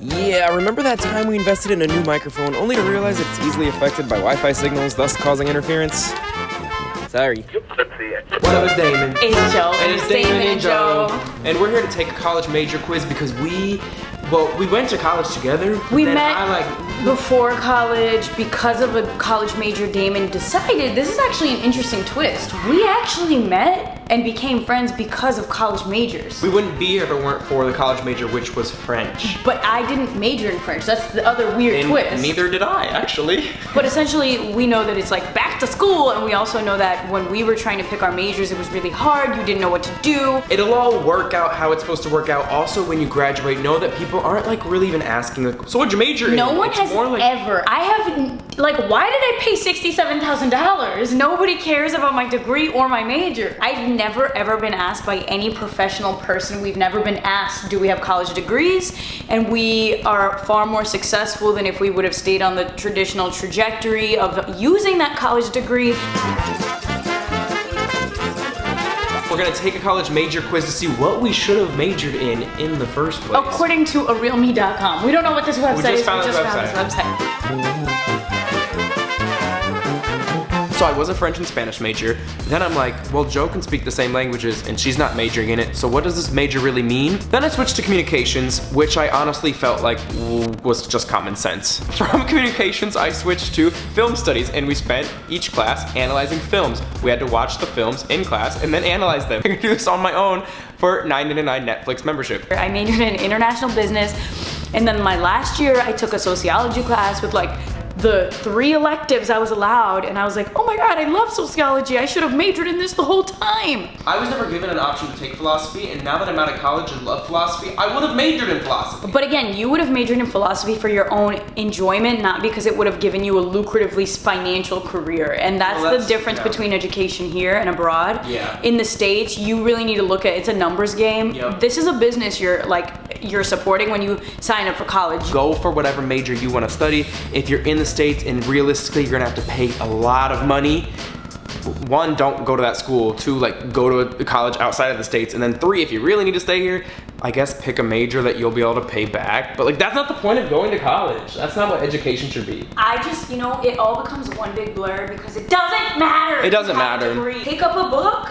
Yeah, remember that time we invested in a new microphone only to realize that it's easily affected by Wi-Fi signals, thus causing interference? Sorry. What up, it's Damon. It's Jo. And it's Damon and Jo. And we're here to take a college major quiz because we went to college together. We met before college because of a college major. Damon decided, this is actually an interesting twist. We actually met and became friends because of college majors. We wouldn't be here if it weren't for the college major, which was French. But I didn't major in French. That's the other weird twist. Neither did I, actually. But essentially, we know that it's like back to school, and we also know that when we were trying to pick our majors, it was really hard. You didn't know what to do. It'll all work out how it's supposed to work out. Also, when you graduate, know that people aren't like really even asking, like, so what'd you major in? No one has ever. I haven't, like, why did I pay $67,000? Nobody cares about my degree or my major. I've never ever been asked by any professional person. We've never been asked, do we have college degrees? And we are far more successful than if we would have stayed on the traditional trajectory of using that college degree. We're gonna take a college major quiz to see what we should have majored in the first place. According to arealme.com. We don't know what this website is. We just found this website. So I was a French and Spanish major. Then I'm like, well, Jo can speak the same languages and she's not majoring in it, so what does this major really mean? Then I switched to communications, which I honestly felt like was just common sense. From communications, I switched to film studies, and we spent each class analyzing films. We had to watch the films in class and then analyze them. I could do this on my own for $9.99 Netflix membership. I majored in international business, and then my last year I took a sociology class with like the 3 electives I was allowed, and I was like, oh my god, I love sociology. I should have majored in this the whole time. I was never given an option to take philosophy, and now that I'm out of college and love philosophy, I would have majored in philosophy. But again, you would have majored in philosophy for your own enjoyment, not because it would have given you a lucratively financial career. And that's the difference between education here and abroad. Yeah. In the States, you really need to look at, it's a numbers game. Yep. This is a business you're supporting when you sign up for college. Go for whatever major you want to study. If you're in the States, and realistically, you're gonna have to pay a lot of money. 1, don't go to that school. 2, like, go to a college outside of the States. And then 3, if you really need to stay here, I guess pick a major that you'll be able to pay back. But like, that's not the point of going to college. That's not what education should be. I just, it all becomes one big blur because it doesn't matter. It doesn't matter. Pick up a book,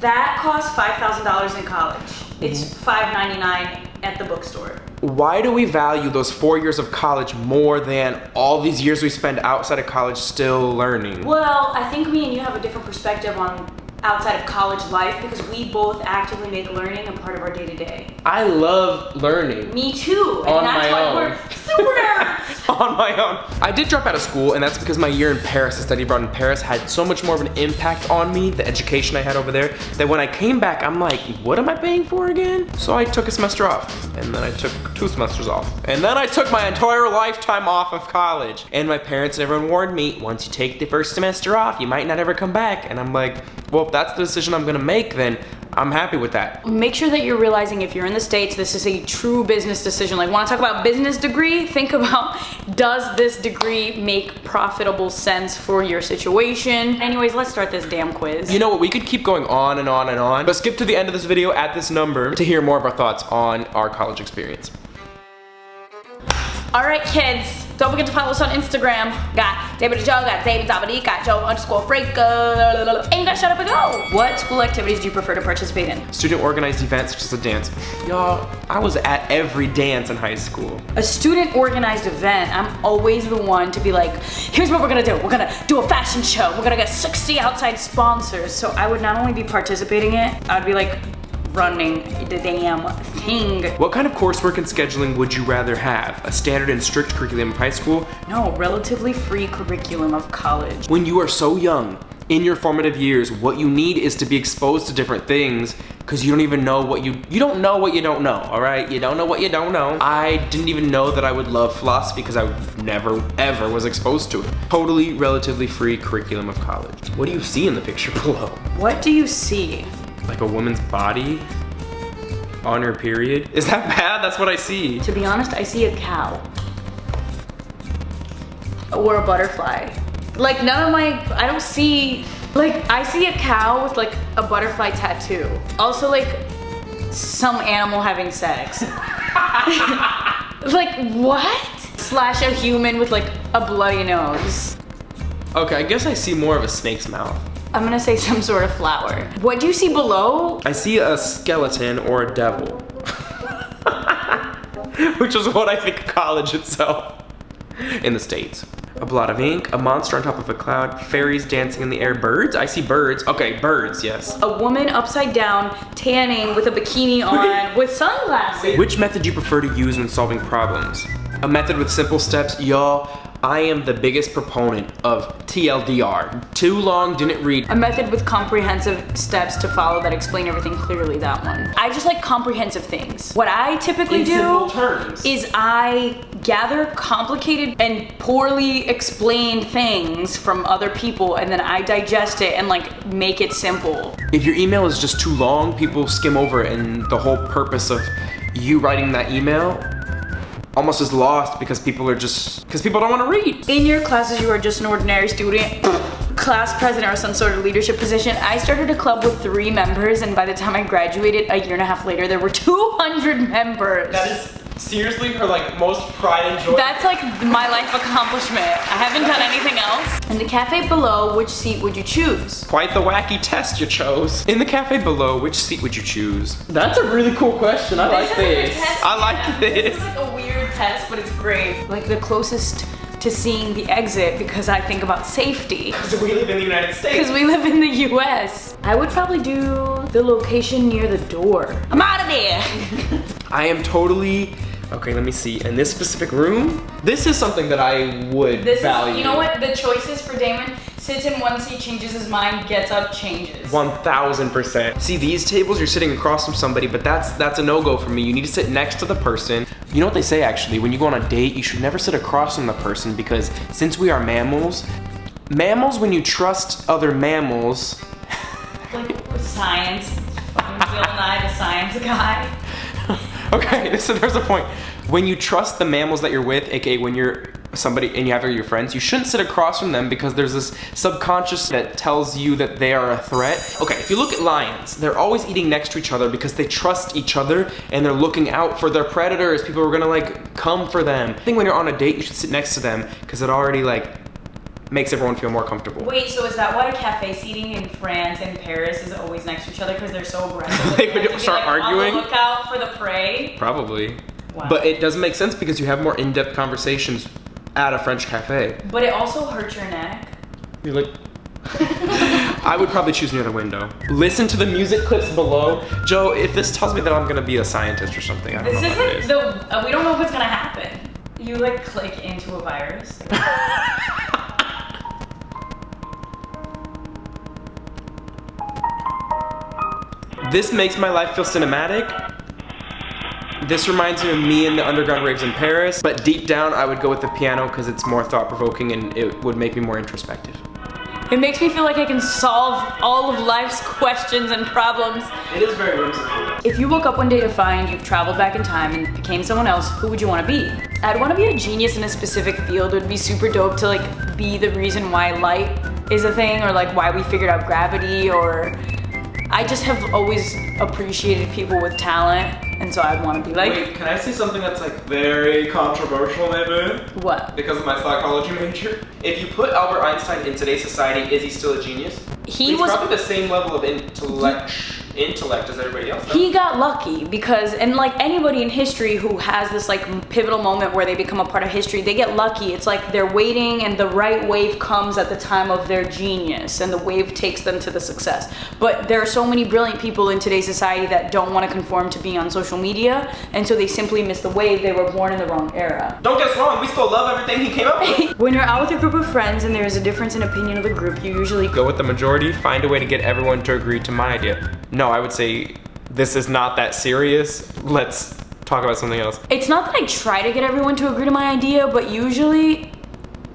that costs $5,000 in college. It's $5.99 at the bookstore. Why do we value those 4 years of college more than all these years we spend outside of college still learning? Well, I think me and you have a different perspective on outside of college life because we both actively make learning a part of our day-to-day. I love learning. Me too. And On that's my why own. we're super nerds. On my own. I did drop out of school, and that's because my year in Paris, the study abroad in Paris, had so much more of an impact on me, the education I had over there, that when I came back, I'm like, what am I paying for again? So I took a semester off, and then I took 2 semesters off, and then I took my entire lifetime off of college. And my parents and everyone warned me, once you take the first semester off, you might not ever come back. And I'm like, well, if that's the decision I'm gonna make, then I'm happy with that. Make sure that you're realizing if you're in the States, this is a true business decision. Like, want to talk about business degree? Think about, does this degree make profitable sense for your situation? Anyways, let's start this damn quiz. You know what, we could keep going on and on and on, but skip to the end of this video at this number to hear more of our thoughts on our college experience. All right, kids, don't forget to follow us on Instagram. Got Damon and Jo, got Damon Dominique, got Jo_Franco, and you guys shut up and go. What school activities do you prefer to participate in? Student organized events such as a dance. Y'all, I was at every dance in high school. A student organized event, I'm always the one to be like, here's what we're gonna do. We're gonna do a fashion show. We're gonna get 60 outside sponsors. So I would not only be participating in it, I would be like, running the damn thing. What kind of coursework and scheduling would you rather have? A standard and strict curriculum of high school? No, relatively free curriculum of college. When you are so young, in your formative years, what you need is to be exposed to different things because you don't even know what you don't know what you don't know, all right? You don't know what you don't know. I didn't even know that I would love philosophy because I never, ever was exposed to it. Totally, relatively free curriculum of college. What do you see in the picture below? What do you see? Like a woman's body on her period? Is that bad? That's what I see. To be honest, I see a cow. Or a butterfly. Like I don't see, like I see a cow with like a butterfly tattoo. Also like some animal having sex. Like, what? Slash a human with like a bloody nose. Okay, I guess I see more of a snake's mouth. I'm gonna say some sort of flower. What do you see below? I see a skeleton or a devil. Which is what I think of college itself. In the States. A blot of ink, a monster on top of a cloud, fairies dancing in the air, birds? I see birds. Okay, birds, yes. A woman upside down, tanning with a bikini on, with sunglasses. Which method do you prefer to use when solving problems? A method with simple steps? Y'all, I am the biggest proponent of TLDR. Too long, didn't read. A method with comprehensive steps to follow that explain everything clearly, that one. I just like comprehensive things. What I typically In do simple terms. is I gather complicated and poorly explained things from other people and then I digest it and like make it simple. If your email is just too long, people skim over it, and the whole purpose of you writing that email almost is lost because people don't want to read. In your classes, you are just an ordinary student, class president or some sort of leadership position. I started a club with 3 members, and by the time I graduated a year and a half later, there were 200 members. That is seriously her like most pride and joy. That's like my life accomplishment. I haven't done anything else. In the cafe below, which seat would you choose? Quite the wacky test you chose. In the cafe below, which seat would you choose? That's a really cool question. I like this. I like this. It's like a weird test, but it's great. Like the closest to seeing the exit because I think about safety. Because we live in the United States. Because we live in the US. I would probably do the location near the door. I'm out of there. I am totally, okay, let me see. In this specific room, this is something that I would value. You know what? The choices for Damon: sits in one seat, changes his mind, gets up, changes. 1000%. See, these tables, you're sitting across from somebody, but that's a no-go for me. You need to sit next to the person. You know what they say actually, when you go on a date, you should never sit across from the person because since we are mammals, when you trust other mammals. Like with science, fucking Bill Nye, the science guy. Okay, there's a point. When you trust the mammals that you're with, aka when you're somebody and you have your friends, you shouldn't sit across from them because there's this subconscious that tells you that they are a threat. Okay, if you look at lions, they're always eating next to each other because they trust each other and they're looking out for their predators. People are gonna like come for them. I think when you're on a date, you should sit next to them because it already like makes everyone feel more comfortable. Wait, so is that why cafe seating in France and Paris is always next to each other because they're so aggressive? They would start arguing? On the lookout for the prey? Probably. Wow. But it doesn't make sense because you have more in-depth conversations at a French cafe. But it also hurts your neck. You're like, I would probably choose near the window. Listen to the music clips below. Joe, if this tells me that I'm gonna be a scientist or something, I don't know what it is. We don't know what's gonna happen. You like click into a virus. This makes my life feel cinematic. This reminds me of me in the underground raves in Paris, but deep down I would go with the piano because it's more thought-provoking and it would make me more introspective. It makes me feel like I can solve all of life's questions and problems. It is very whimsical. If you woke up one day to find you've traveled back in time and became someone else, who would you want to be? I'd want to be a genius in a specific field. It would be super dope to like be the reason why light is a thing or like why we figured out gravity, or I just have always appreciated people with talent. And so I'd want to be like... Wait, can I say something that's like very controversial maybe? What? Because of my psychology major. If you put Albert Einstein in today's society, is he still a genius? He's probably the same level of intellect as everybody else. He got lucky because, and like anybody in history who has this like pivotal moment where they become a part of history, they get lucky. It's like they're waiting and the right wave comes at the time of their genius and the wave takes them to the success. But there are so many brilliant people in today's society that don't want to conform to being on social media, and so they simply miss the wave. They were born in the wrong era. Don't get us wrong, we still love everything he came up with. When you're out with a group of friends and there's a difference in opinion of the group, you usually go with the majority, find a way to get everyone to agree to my idea. No, I would say this is not that serious. Let's talk about something else. It's not that I try to get everyone to agree to my idea, but usually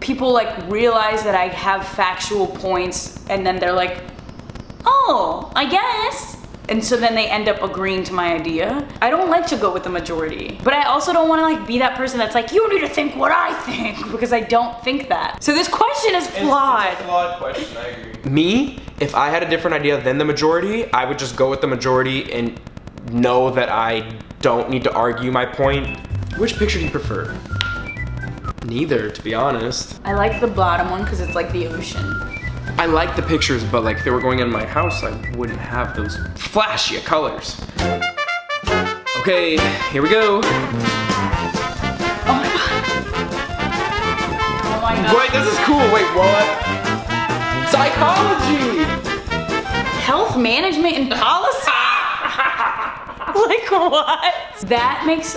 people like realize that I have factual points and then they're like, oh, I guess. And so then they end up agreeing to my idea. I don't like to go with the majority, but I also don't want to like be that person that's like, you need to think what I think, because I don't think that. So this question is flawed. It's a flawed question, I agree. Me, if I had a different idea than the majority, I would just go with the majority and know that I don't need to argue my point Which picture do you prefer? Neither, to be honest. I like the bottom one because it's like the ocean. I like the pictures, but like if they were going in my house, I wouldn't have those flashy colors. Okay, here we go. Oh my god. Oh my god. Wait, this is cool. Wait, what? Psychology! Health management and policy? Like what? That makes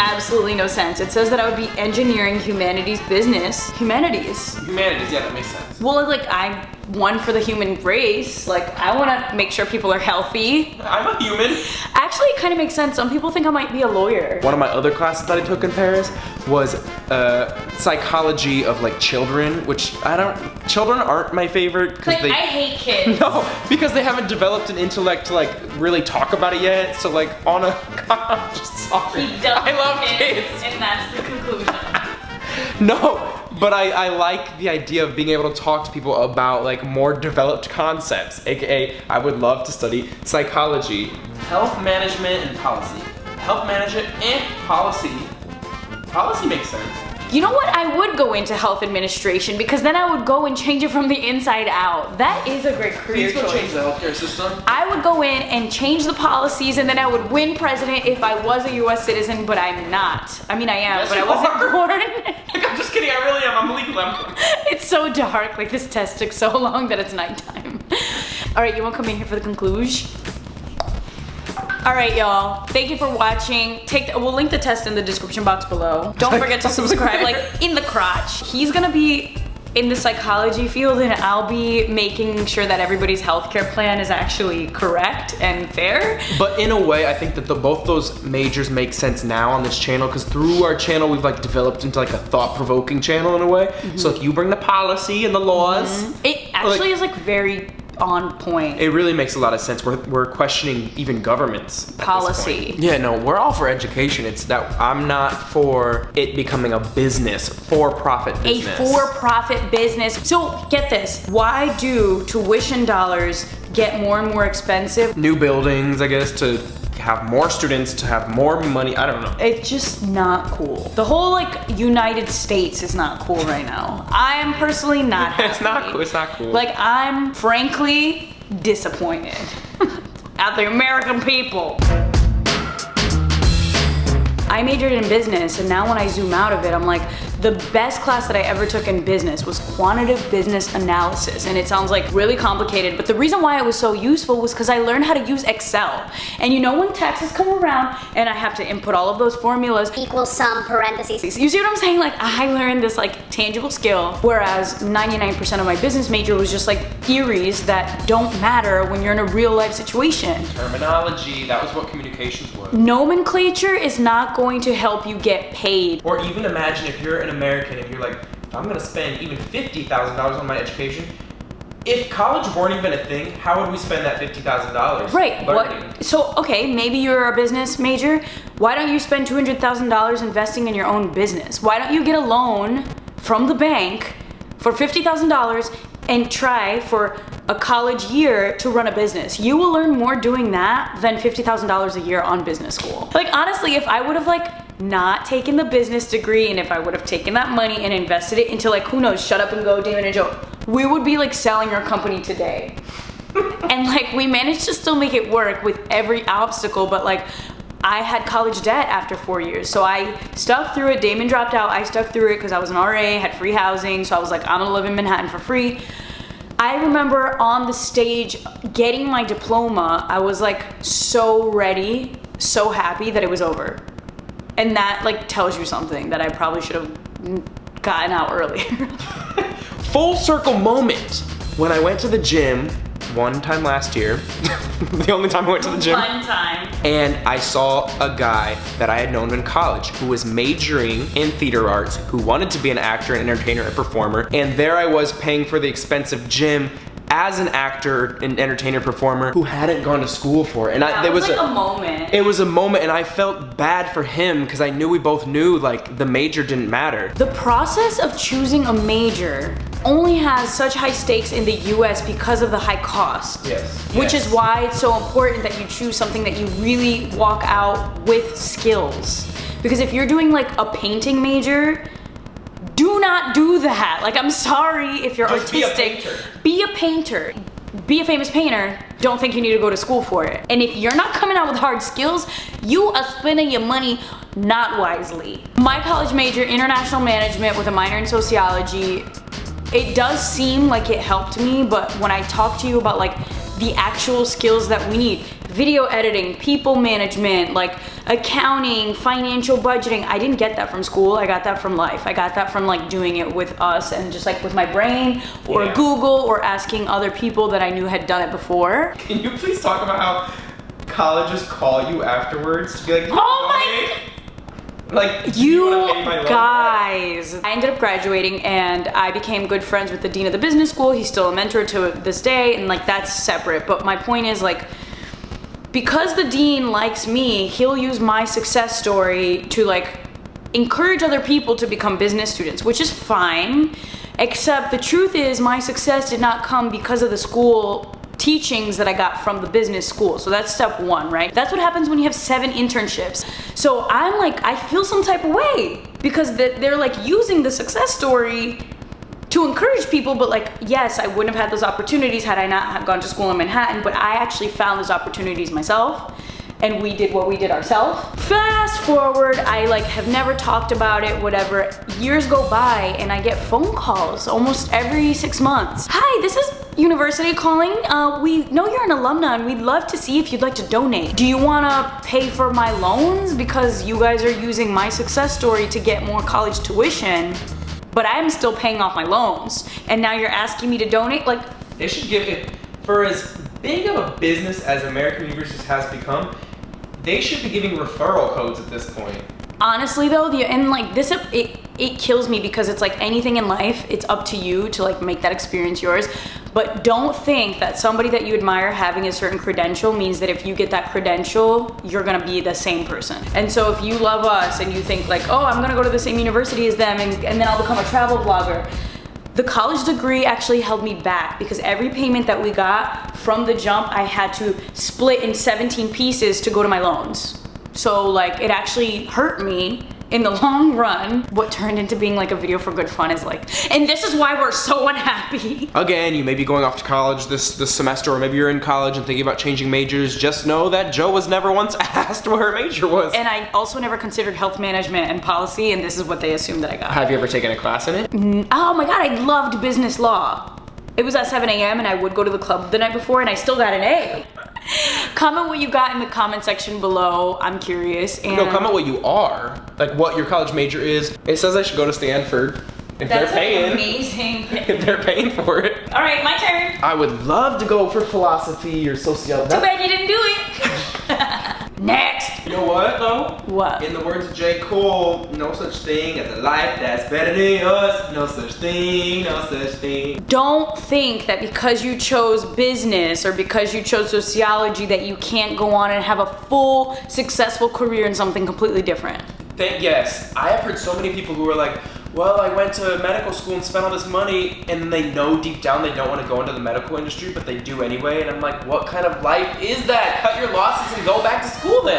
absolutely no sense. It says that I would be engineering humanities business. Humanities? Humanities, yeah, that makes sense. Well, like I'm one for the human race. Like I want to make sure people are healthy. I'm a human. Actually, it kind of makes sense. Some people think I might be a lawyer. One of my other classes that I took in Paris was psychology of like children, which children aren't my favorite because Like, I hate kids. No, because they haven't developed an intellect to like really talk about it yet. So like I'm just sorry. He doesn't I love kids. And that's the conclusion. No, but I like the idea of being able to talk to people about like more developed concepts, aka I would love to study psychology, health management and policy. Health management and policy. Policy makes sense. You know what? I would go into health administration because then I would go and change it from the inside out. That is a great career Please go choice. change the healthcare system. I would go in and change the policies and then I would win president if I was a US citizen, but I'm not. I mean, I am, Yes, but I you wasn't are. born. Like, I'm just kidding, I really am. I'm legal. It's so dark. Like this test took so long that it's nighttime. All right, you want to come in here for the conclusion? All right, y'all. Thank you for watching. We'll link the test in the description box below. Don't forget to subscribe, like in the crotch. He's gonna be in the psychology field and I'll be making sure that everybody's healthcare plan is actually correct and fair. But in a way, I think that both those majors make sense now on this channel because through our channel, we've like developed into like a thought-provoking channel in a way. So if you bring the policy and the laws. It actually is like very on point. It really makes a lot of sense. We're questioning even governments. Policy. Yeah, no, we're all for education. It's that I'm not for it becoming a business, for-profit business. A for-profit business. So get this, why do tuition dollars get more and more expensive? New buildings, I guess, to have more students, to have more money. I don't know. It's just not cool. The whole like United States is not cool right now. I am personally not happy. It's not cool. It's not cool. Like I'm frankly disappointed at the American people. I majored in business and now when I zoom out of it, I'm like, the best class that I ever took in business was quantitative business analysis. And it sounds like really complicated, but the reason why it was so useful was because I learned how to use Excel. And you know when taxes come around and I have to input all of those formulas, Equal sum parentheses. you see what I'm saying? Like I learned this like tangible skill, whereas 99% of my business major was just like theories that don't matter when you're in a real life situation. Terminology, that was what communications was. Nomenclature is not going to help you get paid. Or even imagine if you're an American and you're like, I'm gonna spend even $50,000 on my education. If college weren't even a thing, how would we spend that $50,000? Right, what? So, okay, maybe you're a business major. Why don't you spend $200,000 investing in your own business? Why don't you get a loan from the bank for $50,000 and try for a college year to run a business? You will learn more doing that than $50,000 a year on business school. Like honestly, if I would have like not taken the business degree and if I would have taken that money and invested it into like, who knows, Shut Up and Go, Damon and Jo, we would be like selling our company today. And like we managed to still make it work with every obstacle, but like I had college debt after 4 years. So I stuck through it. Damon dropped out. I stuck through it because I was an RA, had free housing. So I was like, I'm gonna live in Manhattan for free. I remember on the stage getting my diploma, I was like so ready, so happy that it was over. And that like tells you something that I probably should have gotten out earlier. Full circle moment. When I went to the gym one time last year, the only time I went to the gym. One time. And I saw a guy that I had known in college who was majoring in theater arts, who wanted to be an actor, an entertainer, a performer. And there I was paying for the expensive gym as an actor, an entertainer, performer who hadn't gone to school for it. And That was like a moment. It was a moment and I felt bad for him because I knew we both knew like the major didn't matter. The process of choosing a major only has such high stakes in the US because of the high cost. Yes. Which Yes. is why it's so important that you choose something that you really walk out with skills. Because if you're doing like a painting major, do not do that. Like, I'm sorry if you're Just artistic. be a painter. Be a famous painter. Don't think you need to go to school for it. And if you're not coming out with hard skills, you are spending your money not wisely. My college major, international management with a minor in sociology, it does seem like it helped me, but when I talk to you about like the actual skills that we need, video editing, people management, like accounting, financial budgeting, I didn't get that from school. I got that from life. I got that from like doing it with us and just like with my brain or Google or asking other people that I knew had done it before. Can you please talk about how colleges call you afterwards to be like, oh my, like, you wanna pay my loan? guys. I ended up graduating and I became good friends with the dean of the business school. He's still a mentor to this day, and like that's separate. But my point is, like, because the dean likes me, he'll use my success story to like encourage other people to become business students, which is fine. Except the truth is, my success did not come because of the school teachings that I got from the business school. So that's step one, right? That's what happens when you have 7 internships. So I'm like, I feel some type of way because they're like using the success story to encourage people, but like, yes, I wouldn't have had those opportunities had I not gone to school in Manhattan, but I actually found those opportunities myself. And we did what we did ourselves. Fast forward, I like have never talked about it, whatever. Years go by and I get phone calls almost every 6 months. Hi, this is university calling. We know you're an alumna and we'd love to see if you'd like to donate. Do you wanna pay for my loans? Because you guys are using my success story to get more college tuition, but I'm still paying off my loans. And now you're asking me to donate? Like, They should give it, for as big of a business as American Universities has become, they should be giving referral codes at this point. honestly though, it kills me because it's like anything in life, it's up to you to like make that experience yours. But don't think that somebody that you admire having a certain credential means that if you get that credential, you're gonna be the same person. And so if you love us and you think like, oh, I'm gonna go to the same university as them and then I'll become a travel vlogger. The college degree actually held me back because every payment that we got from the jump, I had to split in 17 pieces to go to my loans. So like it actually hurt me in the long run. What turned into being like a video for good fun is like, and this is why we're so unhappy. Again, you may be going off to college this semester, or maybe you're in college and thinking about changing majors. Just know that Jo was never once asked what her major was. And I also never considered health management and policy, and this is what they assumed that I got. Have you ever taken a class in it? Oh my God, I loved business law. It was at 7 a.m. and I would go to the club the night before and I still got an A. Comment what you got in the comment section below. I'm curious. And No, comment what you are. Like what your college major is. It says I should go to Stanford. If that's they're paying. amazing. If they're paying for it. All right, my turn. I would love to go for philosophy or sociology. Too bad you didn't do it. Next. You know what though? What? In the words of J. Cole, no such thing as a life that's better than yours. No such thing, no such thing. Don't think that because you chose business or because you chose sociology that you can't go on and have a full, successful career in something completely different. Yes, I have heard so many people who are like, well, I went to medical school and spent all this money, and they know deep down they don't want to go into the medical industry, but they do anyway. And I'm like, what kind of life is that? Cut your losses and go back to school then.